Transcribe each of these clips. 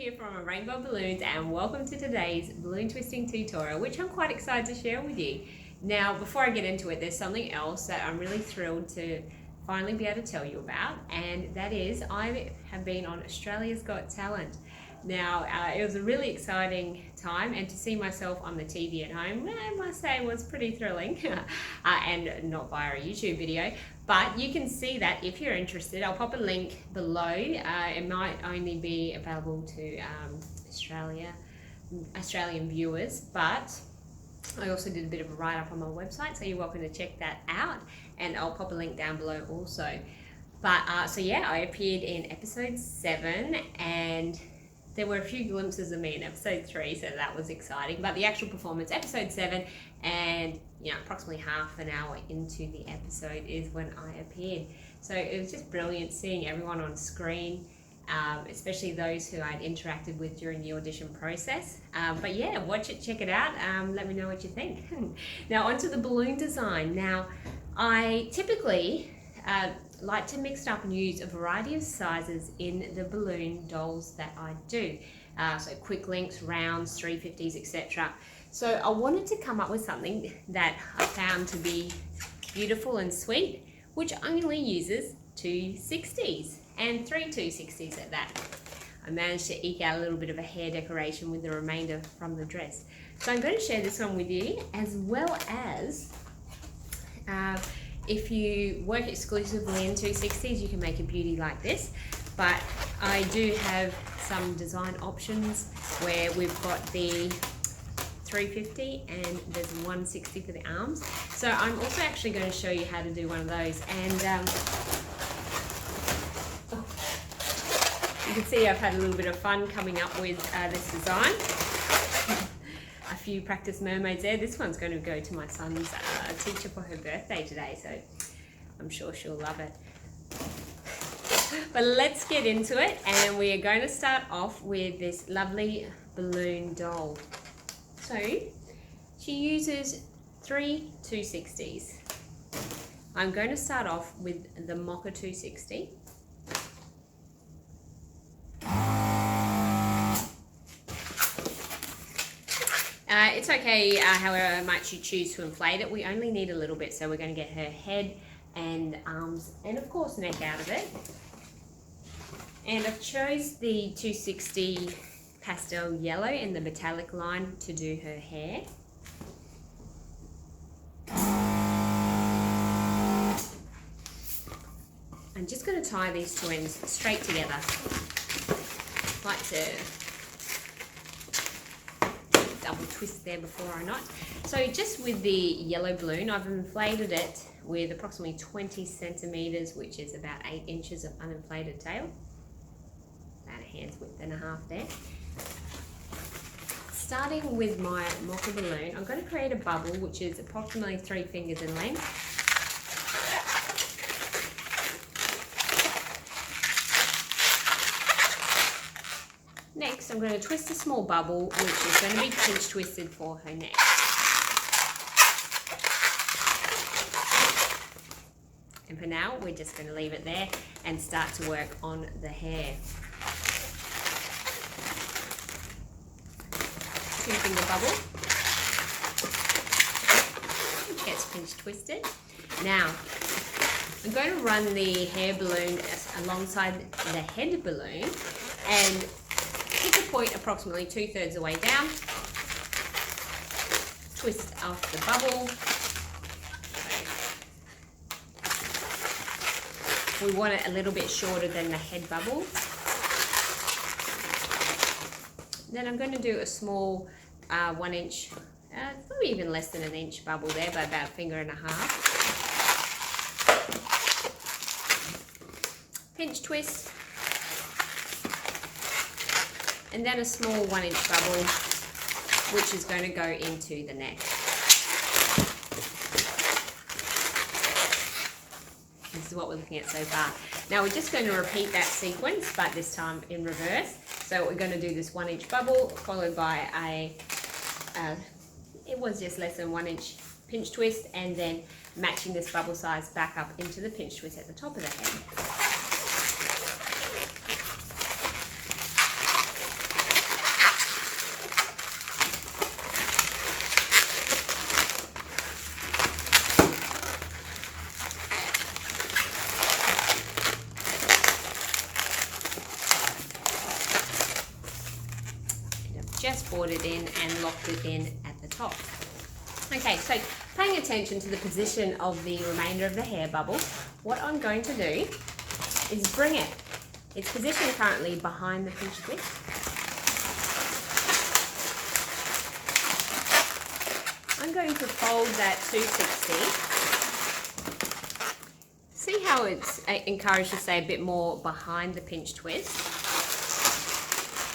here from Rainbow Balloons and welcome to today's balloon twisting tutorial, which I'm quite excited to share with you. Now, before I get into it, there's something else that I'm really thrilled to finally be able to tell you about, and that is I have been on Australia's Got Talent. Now, it was a really exciting time, and to see myself on the TV at home, I must say, was pretty thrilling, and not via a YouTube video. But you can see that if you're interested. I'll pop a link below. It might only be available to Australian viewers, but I also did a bit of a write-up on my website, so you're welcome to check that out, and I'll pop a link down below also. But so yeah, I appeared in episode 7, and there were a few glimpses of me in episode 3, so that was exciting. But the actual performance, episode 7, and approximately half an hour into the episode is when I appeared. So it was just brilliant seeing everyone on screen, especially those who I'd interacted with during the audition process. But yeah, watch it, check it out. Let me know what you think. Now onto the balloon design. Now I typically like to mix up and use a variety of sizes in the balloon dolls that I do. So quick links, rounds, 350s, etc. So I wanted to come up with something that I found to be beautiful and sweet, which only uses 260s and 3 260s at that. I managed to eke out a little bit of a hair decoration with the remainder from the dress. So I'm going to share this one with you, as well as if you work exclusively in 260s, you can make a beauty like this. But I do have some design options where we've got the 350 and there's 160 for the arms. So I'm also actually going to show you how to do one of those. And you can see I've had a little bit of fun coming up with this design. A few practice mermaids there. This one's going to go to my son's teacher for her birthday today, so I'm sure she'll love it. But let's get into it, and we are going to start off with this lovely balloon doll. So she uses 3 260s. I'm going to start off with the Mocha 260. It's okay however much you choose to inflate it. We only need a little bit, so we're going to get her head and arms and of course neck out of it. And I've chose the 260 pastel yellow in the metallic line to do her hair. I'm just going to tie these two ends straight together. I like to double twist there before I knot. So just with the yellow balloon, I've inflated it with approximately 20 centimeters, which is about 8 inches of uninflated tail. About a hand's width and a half there. Starting with my Mocha balloon, I'm going to create a bubble which is approximately 3 fingers in length. Next, I'm going to twist a small bubble, which is going to be pinch twisted for her neck. And for now, we're just going to leave it there and start to work on the hair. 2-finger bubble, which gets pinch twisted. Now, I'm going to run the hair balloon alongside the head balloon and pick a point approximately 2/3 the way down, twist off the bubble. We want it a little bit shorter than the head bubble. Then I'm going to do a small 1 inch, probably even less than an inch bubble there, by about 1.5 fingers. Pinch twist. And then a small 1 inch bubble, which is going to go into the neck. This is what we're looking at so far. Now we're just going to repeat that sequence, but this time in reverse. So we're going to do this 1 inch bubble, followed by it was just less than 1 inch pinch twist, and then matching this bubble size back up into the pinch twist at the top of the head. just bored it in and locked it in at the top. Okay, so paying attention to the position of the remainder of the hair bubble, what I'm going to do is bring it. It's positioned currently behind the pinch twist. I'm going to fold that 260. See how it's encouraged to stay a bit more behind the pinch twist.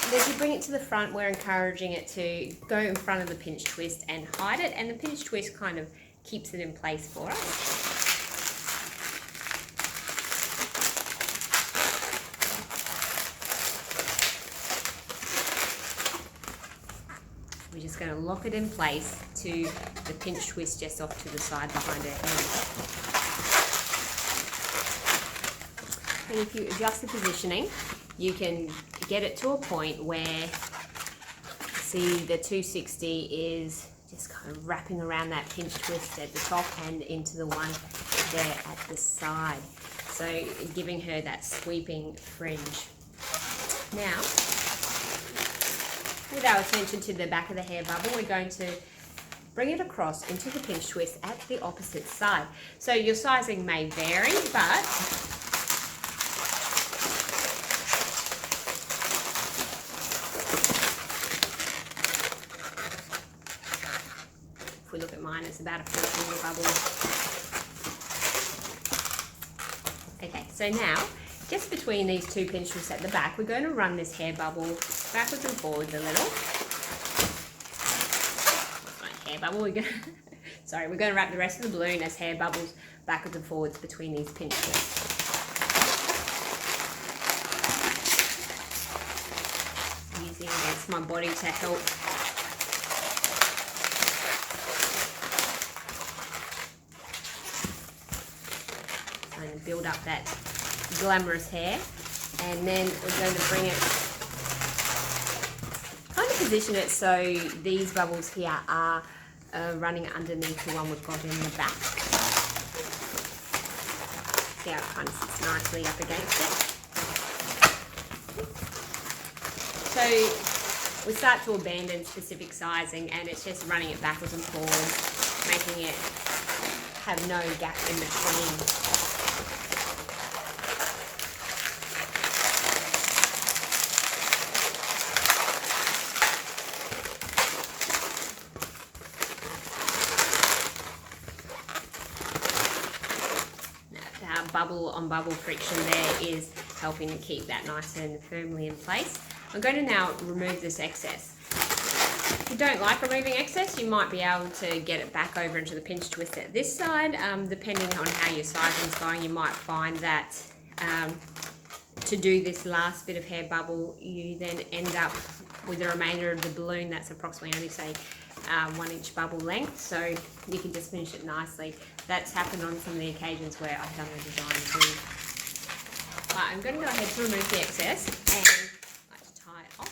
And as you bring it to the front, we're encouraging it to go in front of the pinch twist and hide it, and the pinch twist kind of keeps it in place for us. We're just going to lock it in place to the pinch twist just off to the side behind her head. And if you adjust the positioning, you can get it to a point where, see, the 260 is just kind of wrapping around that pinch twist at the top and into the one there at the side. So giving her that sweeping fringe. Now, with our attention to the back of the hair bubble, we're going to bring it across into the pinch twist at the opposite side. So your sizing may vary, but if we look at mine, it's about a 4-finger bubble. Okay, so now, just between these two pinch twists at the back, we're going to run this hair bubble backwards and forwards a little. Hair bubble. We're going to wrap the rest of the balloon as hair bubbles backwards and forwards between these pinch twists. Using against my body to help kind of build up that glamorous hair, and then we're going to bring it, kind of position it so these bubbles here are running underneath the one we've got in the back. See how it kind of sits nicely up against it. So we start to abandon specific sizing, and it's just running it backwards and forwards, making it have no gap in between. Bubble on bubble friction there is helping to keep that nice and firmly in place. I'm going to now remove this excess. If you don't like removing excess, you might be able to get it back over into the pinch twist at this side. Depending on how your sizing's going, you might find that to do this last bit of hair bubble, you then end up with the remainder of the balloon that's approximately only, say, 1 inch bubble length, so you can just finish it nicely. That's happened on some of the occasions where I've done the design too. But I'm going to go ahead to remove the excess and like to tie it off.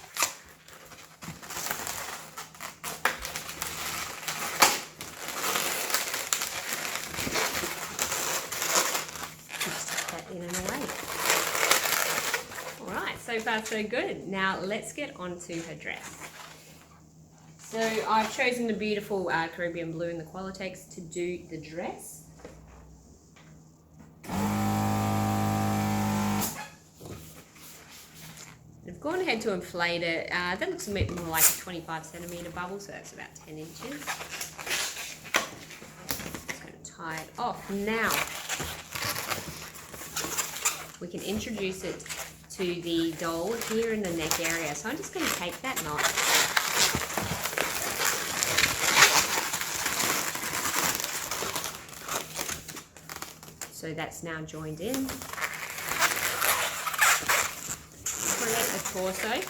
Just tuck that in and away. Alright, so far so good. Now let's get on to her dress. So I've chosen the beautiful Caribbean blue in the Qualitex to do the dress. I've gone ahead to inflate it. That looks a bit more like a 25 centimetre bubble, so that's about 10 inches. Just going to tie it off. Now, we can introduce it to the doll here in the neck area. So I'm just going to take that knot. So that's now joined in. Create a torso.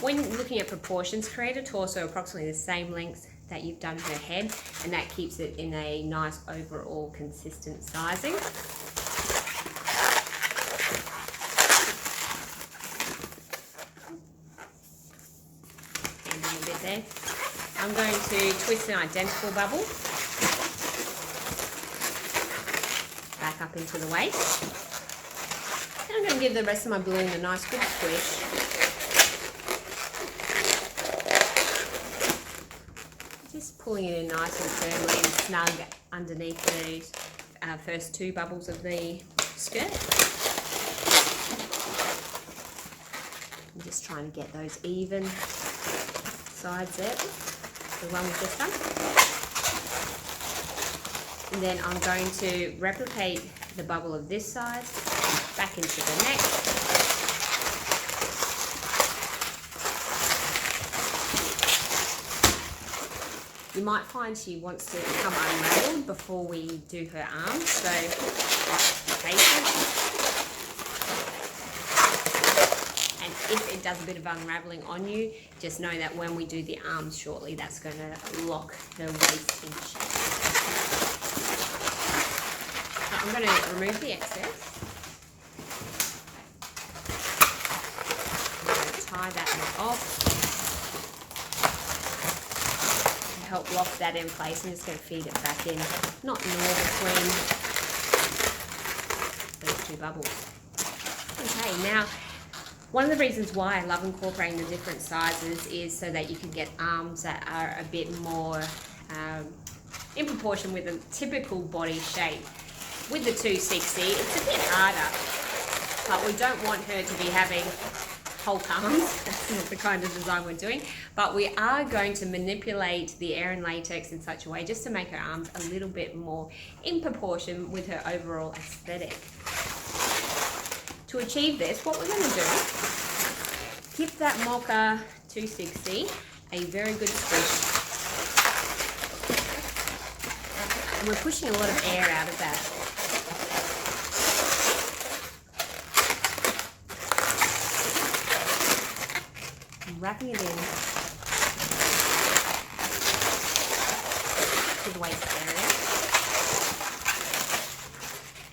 When looking at proportions, create a torso approximately the same length that you've done her head, and that keeps it in a nice overall consistent sizing. And a bit there. I'm going to twist an identical bubble back up into the waist. And I'm going to give the rest of my balloon a nice good squish. pulling it in nice and firmly and snug underneath the first 2 bubbles of the skirt. I'm just trying to get those even sides there, the one we've just done. And then I'm going to replicate the bubble of this side back into the neck. You might find she wants to come unraveled before we do her arms, so patience. And if it does a bit of unraveling on you, just know that when we do the arms shortly, that's going to lock the waist in shape. So I'm going to remove the excess. I'm going to tie that knot off. To help lock that in place, I'm just going to feed it back in, not nor between those 2 bubbles. Okay, now one of the reasons why I love incorporating the different sizes is so that you can get arms that are a bit more in proportion with a typical body shape. With the 260, it's a bit harder, but we don't want her to be having Hulk arms. That's not the kind of design we're doing, but we are going to manipulate the Aran latex in such a way just to make her arms a little bit more in proportion with her overall aesthetic. To achieve this, what we're going to do, give that Mocha 260 a very good squish. And we're pushing a lot of air out of that. And wrapping it in to the waist area.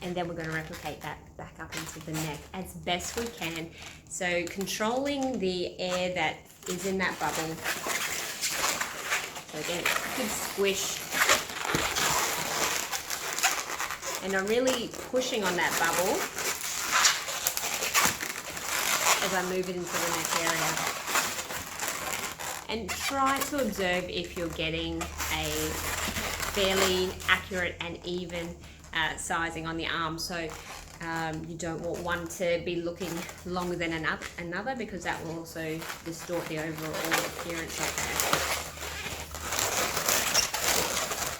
And then we're going to replicate that back up into the neck as best we can. So controlling the air that is in that bubble. So again, good squish. And I'm really pushing on that bubble as I move it into the neck area. And try to observe if you're getting a fairly accurate and even sizing on the arm, so you don't want one to be looking longer than another because that will also distort the overall appearance of her.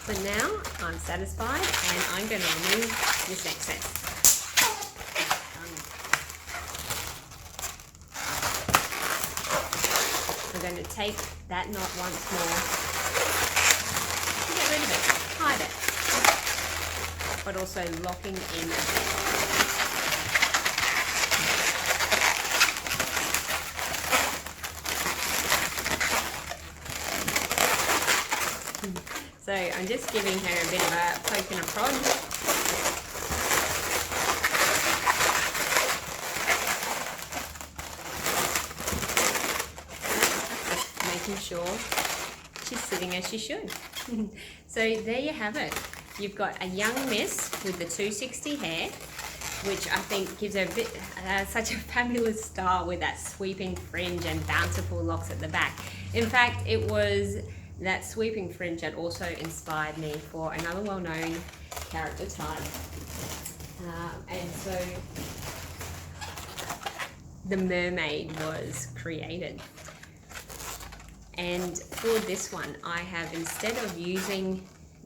But now I'm satisfied and I'm going to remove this excess. I'm going to take that knot once more and get rid of it, hide it, but also locking in. So I'm just giving her a bit of a poke and a prod. Making sure she's sitting as she should. So there you have it. You've got a young miss with the 260 hair, which I think gives her a bit, such a fabulous style with that sweeping fringe and bountiful locks at the back. In fact, it was that sweeping fringe that also inspired me for another well-known character type. And so the Mermaid was created. And for this one, I have, instead of using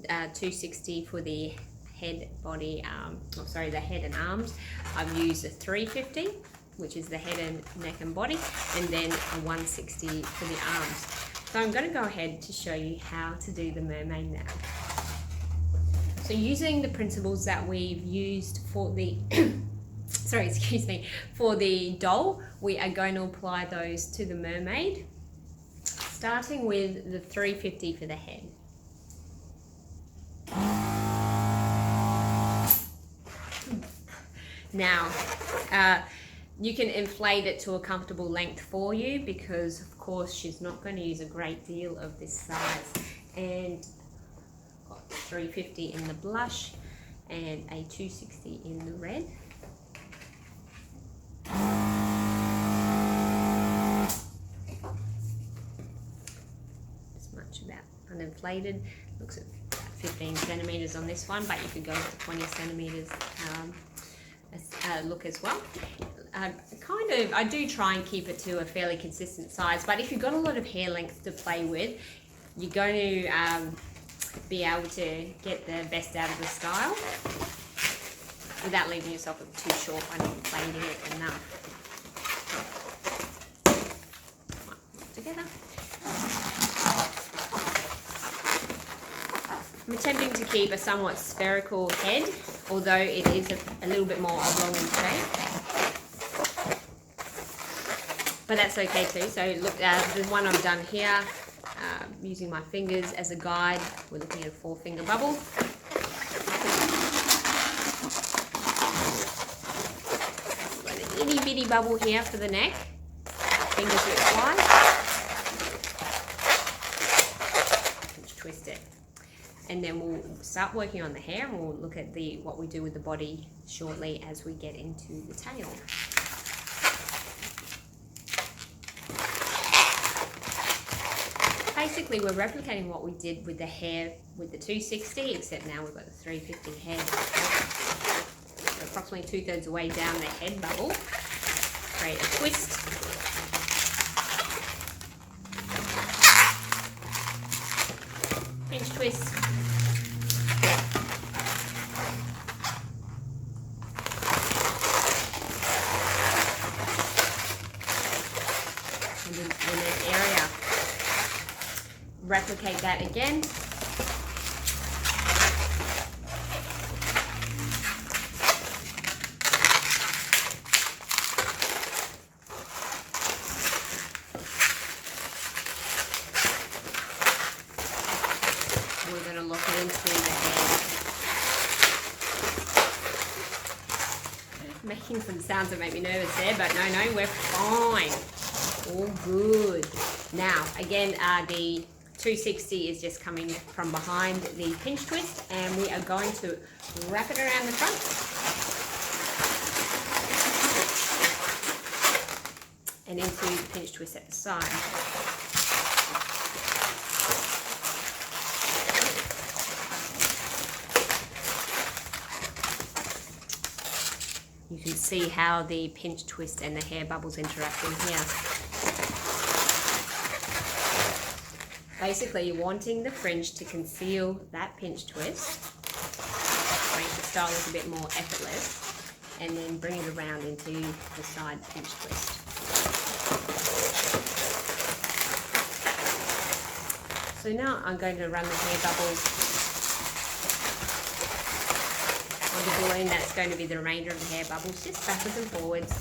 260 for the head, body, the head and arms, I've used a 350, which is the head and neck and body, and then a 160 for the arms. So I'm going to go ahead to show you how to do the Mermaid now. So using the principles that we've used for the for the doll, we are going to apply those to the Mermaid, starting with the 350 for the head. Now, you can inflate it to a comfortable length for you because, of course, she's not going to use a great deal of this size. And got 350 in the blush and a 260 in the red. As much about inflated. Looks at 15 centimeters on this one, but you could go to 20 centimeters look as well. I do try and keep it to a fairly consistent size, but if you've got a lot of hair length to play with, you're going to be able to get the best out of the style without leaving yourself too short by not plaiting it enough. Together. I'm attempting to keep a somewhat spherical head, although it is a little bit more oblong in shape. But that's okay too. So look, the one I've done here, using my fingers as a guide, we're looking at a 4-finger bubble. Got an itty bitty bubble here for the neck. Fingers width wide. Just twist it. And then we'll start working on the hair, and we'll look at what we do with the body shortly as we get into the tail. Basically, we're replicating what we did with the hair with the 260, except now we've got the 350 head. So approximately 2/3 of the way down the head bubble, create a twist. Pinch twist. And in this area, replicate that again. We're going to look into the head. Making some sounds that make me nervous there, but no, we're fine. All good. Now, again, the 260 is just coming from behind the pinch twist, and we are going to wrap it around the front. And into the pinch twist at the side. You can see how the pinch twist and the hair bubbles interact in here. Basically, you're wanting the fringe to conceal that pinch twist, make the style look a bit more effortless, and then bring it around into the side pinch twist. So now I'm going to run the hair bubbles on the balloon. That's going to be the remainder of the hair bubbles, just backwards and forwards.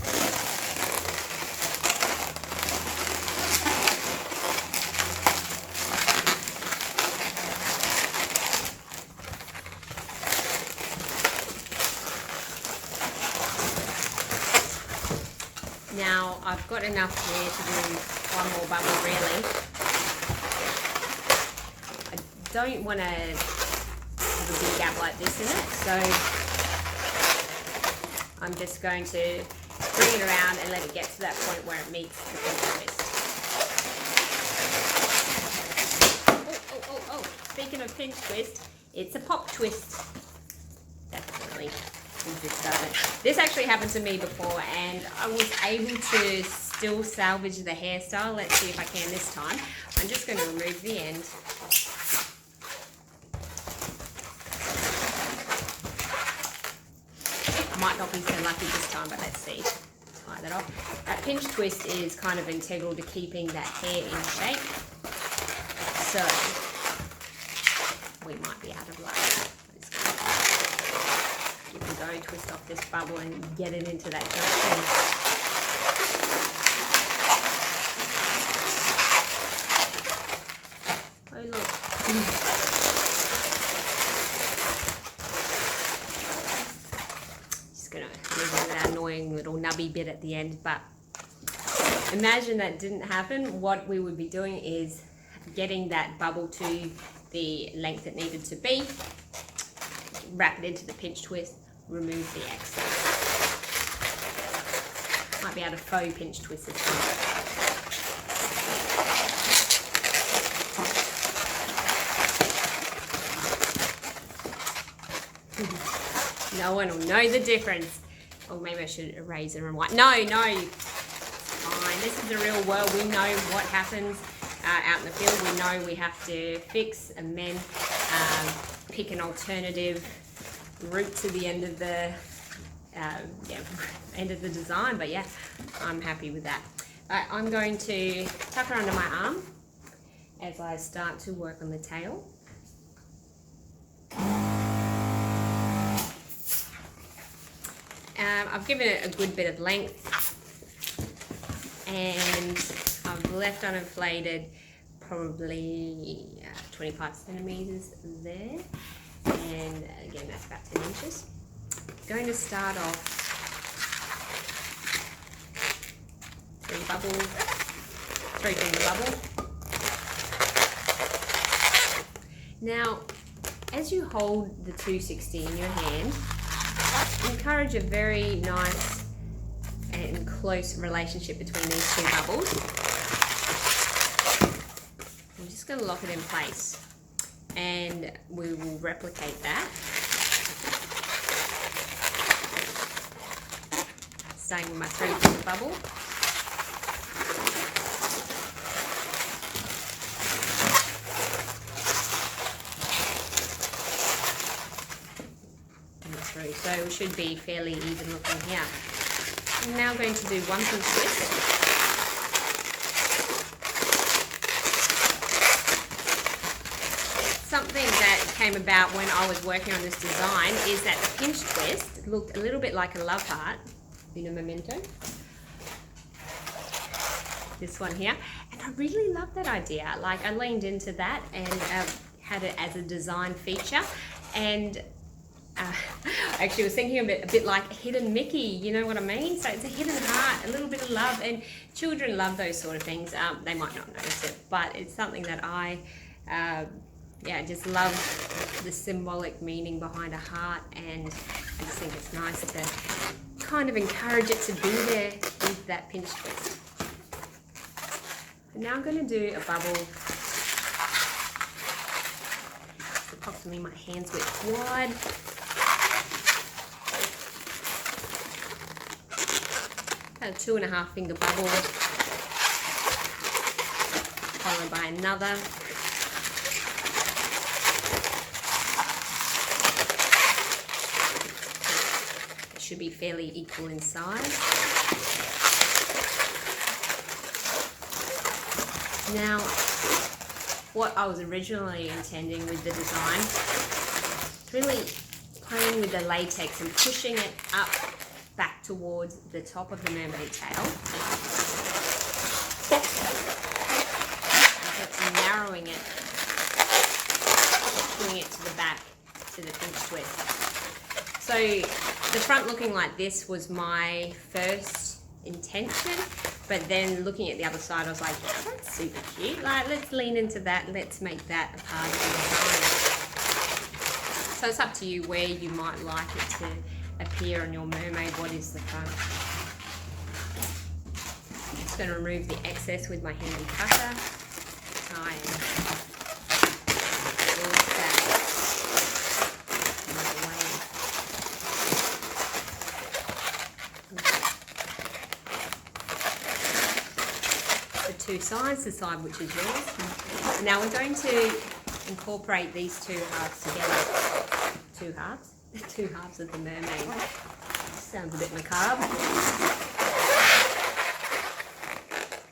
Now I've got enough hair to do one more bubble really. I don't want to have a big gap like this in it, so I'm just going to bring it around and let it get to that point where it meets the pinch twist. Oh. Speaking of pinch twist, it's a pop twist. Definitely. This actually happened to me before, and I was able to still salvage the hairstyle. Let's see if I can this time. I'm just going to remove the end. I might not be so lucky this time, but let's see. Tie that off. That pinch twist is kind of integral to keeping that hair in shape. So we might be out of luck. Give it a go, twist off this bubble and get it into that junction. Oh look. Just gonna remove that annoying little nubby bit at the end, but imagine that didn't happen. What we would be doing is getting that bubble to the length it needed to be, wrap it into the pinch twist, remove the excess. Might be able to faux pinch twist this one. No one will know the difference. Or maybe I should erase and rewind. No, fine. This is the real world. We know what happens out in the field. We know we have to fix, amend, pick an alternative route to the end of the end of the design. But yeah, I'm happy with that. I'm going to tuck her under my arm as I start to work on the tail. I've given it a good bit of length, and I've left uninflated probably 25 centimeters there, and again that's about 10 inches. Going to start off 3 finger bubble. Now, as you hold the 260 in your hand, encourage a very nice and close relationship between these two bubbles. I'm just going to lock it in place, and we will replicate that. Staying with my 3 finger bubble. So we should be fairly even looking here. I'm now going to do 1 pinch twist. Something that came about when I was working on this design is that the pinch twist looked a little bit like a love heart in a memento. This one here. And I really love that idea. Like, I leaned into that and had it as a design feature. And I actually was thinking of it a bit like a hidden Mickey, you know what I mean? So it's a hidden heart, a little bit of love, and children love those sort of things. They might not notice it, but it's something that I just love the symbolic meaning behind a heart, and I just think it's nice to kind of encourage it to be there with that pinch twist. And now I'm going to do a bubble. It's approximately my hand's width wide. A 2.5 finger bubble, followed by another. It should be fairly equal in size. Now, what I was originally intending with the design, really playing with the latex and pushing it up back towards the top of the mermaid tail, and narrowing it, pulling it to the back to the pinch twist. So the front looking like this was my first intention, but then looking at the other side I was like, yeah, that's super cute, like let's lean into that, let's make that a part of the design. So it's up to you where you might like it to appear on your mermaid. What is the front? I'm just going to remove the excess with my handy cutter. Try and force that away. The 2 sides, the side which is yours. Now we're going to incorporate these 2 halves together. 2 halves? The 2 halves of the mermaid. Sounds a bit macabre.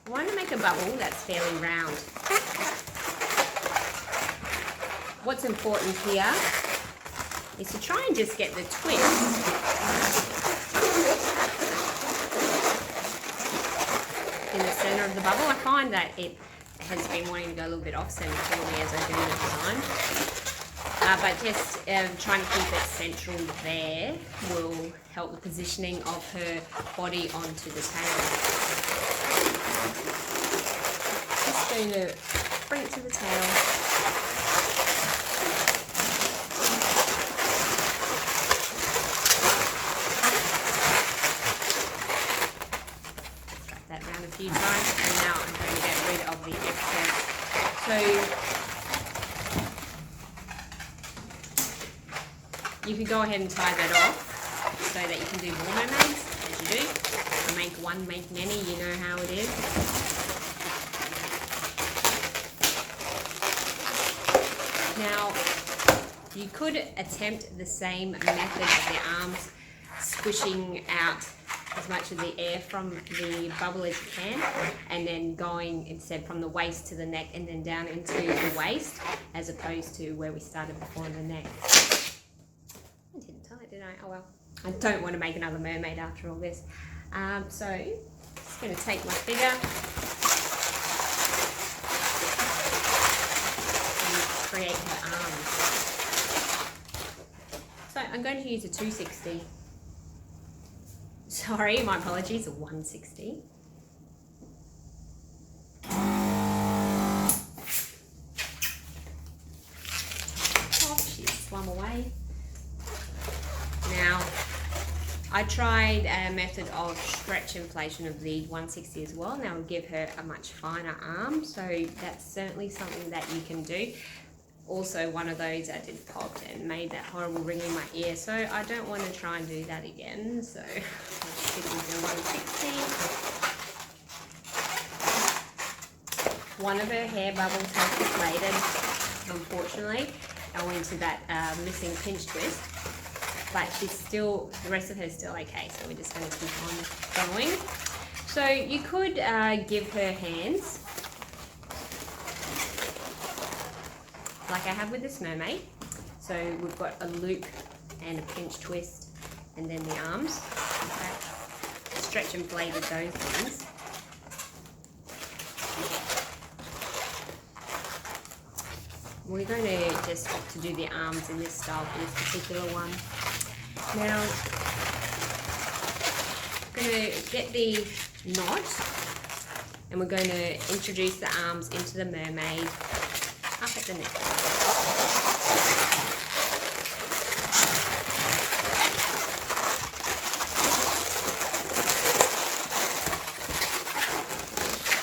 I want to make a bubble that's fairly round. What's important here is to try and just get the twist in the center of the bubble. I find that it has been wanting to go a little bit off center for me as I do the design. But just trying to keep it central there will help the positioning of her body onto the tail. Just going to bring it to the tail. Wrap that around a few times, and now I'm going to get rid of the excess. So You could go ahead and tie that off so that you can do more mermaids, as you do. Make one, make many, you know how it is. Now, you could attempt the same method of the arms, squishing out as much of the air from the bubble as you can, and then going instead from the waist to the neck and then down into the waist, as opposed to where we started before in the neck. I didn't tie it, did I? Oh well. I don't want to make another mermaid after all this. So, just going to take my figure and create her arms. So, I'm going to use a 260. Sorry, my apologies, a 160. Oh, she's swum away. Now, I tried a method of stretch inflation of the 160 as well. Now, we'll give her a much finer arm, so that's certainly something that you can do. Also, one of those that did pop and made that horrible ring in my ear, so I don't want to try and do that again. So, I'll just stick with the 160. One of her hair bubbles has deflated, unfortunately, owing to that missing pinch twist. But she's still, the rest of her is still okay, so we're just going to keep on going. So you could give her hands, like I have with this mermaid. So we've got a loop and a pinch twist, and then the arms. Okay. Stretch and inflated those ones. We're going to just opt to do the arms in this style for this particular one. Now, I'm going to get the knot, and we're going to introduce the arms into the mermaid up at the neck.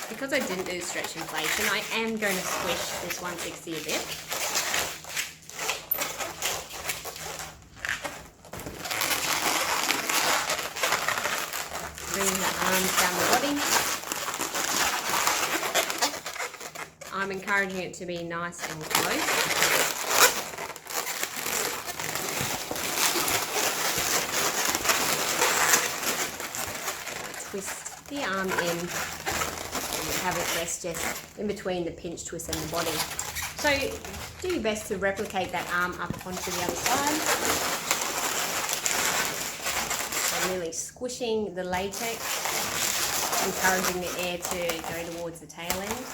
Because I didn't do stretch inflation, I am going to squish this 160 a bit. Bring the arms down the body. I'm encouraging it to be nice and close. Twist the arm in and have it rest just in between the pinch twist and the body. So do your best to replicate that arm up onto the other side. Really squishing the latex, encouraging the air to go towards the tail end.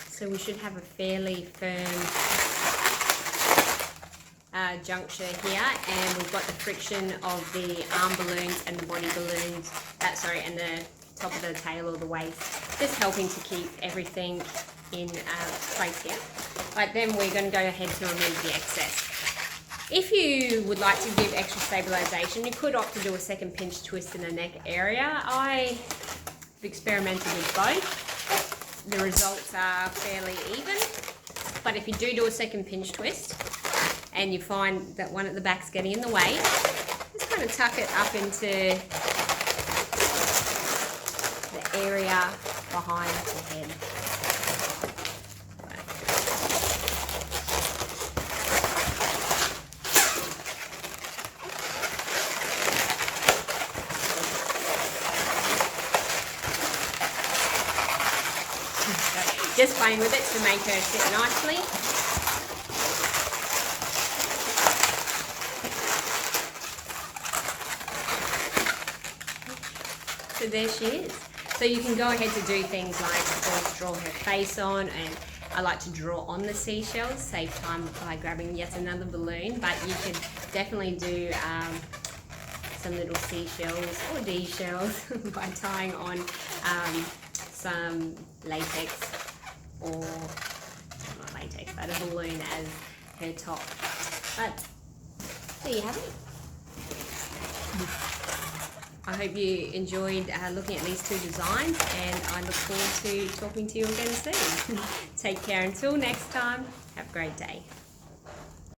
So we should have a fairly firm juncture here, and we've got the friction of the arm balloons and the body balloons, and the top of the tail or the waist, just helping to keep everything in place here. Right, then we're going to go ahead to remove the excess. If you would like to give extra stabilization, you could opt to do a second pinch twist in the neck area. I've experimented with both. The results are fairly even, but if you do a second pinch twist and you find that one at the back's getting in the way, just kind of tuck it up into the area behind the head. Just playing with it to make her sit nicely. So there she is. So you can go ahead to do things like, of course, draw her face on, and I like to draw on the seashells, save time by grabbing yet another balloon, but you could definitely do some little seashells or D-shells by tying on some latex, or not latex, but a balloon as her top. But there you have it. I hope you enjoyed looking at these 2 designs, and I look forward to talking to you again soon. Take care until next time. Have a great day.